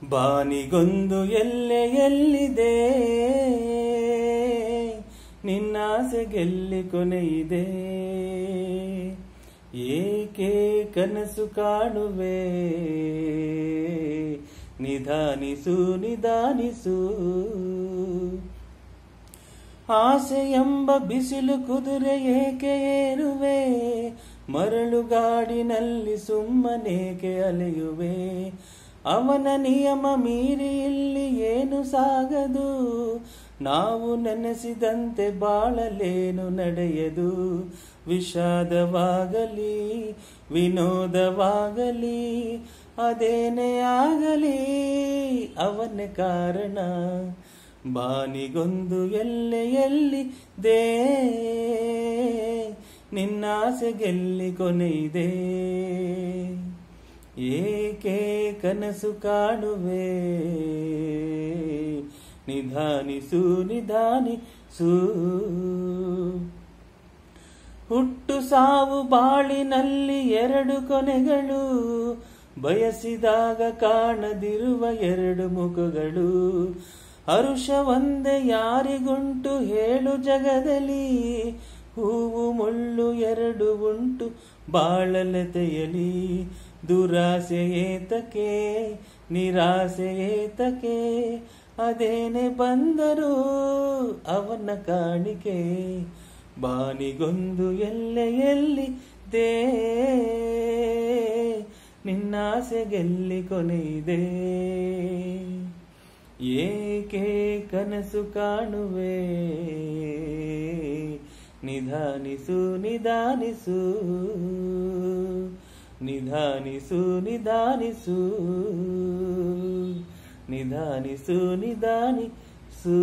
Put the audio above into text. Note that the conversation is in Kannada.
ಬಾನಿಗೊಂದು ಎಲ್ಲೆಯಲ್ಲಿದೆ, ನಿನ್ನಾಸೆ ಗೆಲ್ಲಿ ಕೊನೆಯಿದೆ. ಏಕೆ ಕನಸು ಕಾಣುವೆ, ನಿಧಾನಿಸು ನಿಧಾನಿಸು. ಆಸೆ ಎಂಬ ಬಿಸಿಲು ಕುದುರೆ ಏಕೆ ಏರುವೆ, ಮರಳುಗಾಡಿನಲ್ಲಿ ಸುಮ್ಮನೇಕೆ ಅಲೆಯುವೆ. ಅವನ ನಿಯಮ ಮೀರಿ ಇಲ್ಲಿ ಏನು ಸಾಗದು, ನಾವು ನೆನೆಸಿದಂತೆ ಬಾಳಲೇನು ನಡೆಯದು. ವಿಷಾದವಾಗಲಿ ವಿನೋದವಾಗಲಿ ಅದೇನೇ ಆಗಲಿ ಅವನೇ ಕಾರಣ. ಬಾನಿಗೊಂದು ಎಲ್ಲೆಯಲ್ಲಿದೆ, ನಿನ್ನಾಸೆ ಗೆಲ್ಲಿ ಕೊನೆಯಿದೆ. ಏಕೆ ಕನಸು ಕಾಣುವೆ, ನಿಧಾನಿಸು ನಿಧಾನಿಸು. ಹುಟ್ಟು ಸಾವು ಬಾಳಿನಲ್ಲಿ ಎರಡು ಕೊನೆಗಳು, ಬಯಸಿದಾಗ ಕಾಣದಿರುವ ಎರಡು ಮುಖಗಳು. ಹರುಷ ಒಂದೇ ಯಾರಿಗುಂಟು ಹೇಳು ಜಗದಲ್ಲಿ, ಹೂವು ಮುಳ್ಳು ಎರಡು ಉಂಟು ಬಾಳಲತೆಯಲಿ. ದುರಾಸೆ ಏತಕ್ಕೆ ನಿರಾಸೆ ಏತಕ್ಕೆ, ಅದೇನೆ ಬಂದರೂ ಅವನ ಕಾಣಿಕೆ. ಬಾನಿಗೊಂದು ಎಲ್ಲೆಯಲ್ಲಿದೆ, ನಿನ್ನಾಸೆ ಗೆಲ್ಲಿ ಕೊನೆಯಿದೆ. ಏಕೆ ಕನಸು ಕಾಣುವೆ, ನಿಧಾನಿಸು ನಿಧಾನಿಸು. ನಿಧಾನಿಸು ನಿಧಾನಿಸು, ನಿಧಾನಿಸು ನಿಧಾನಿಸು.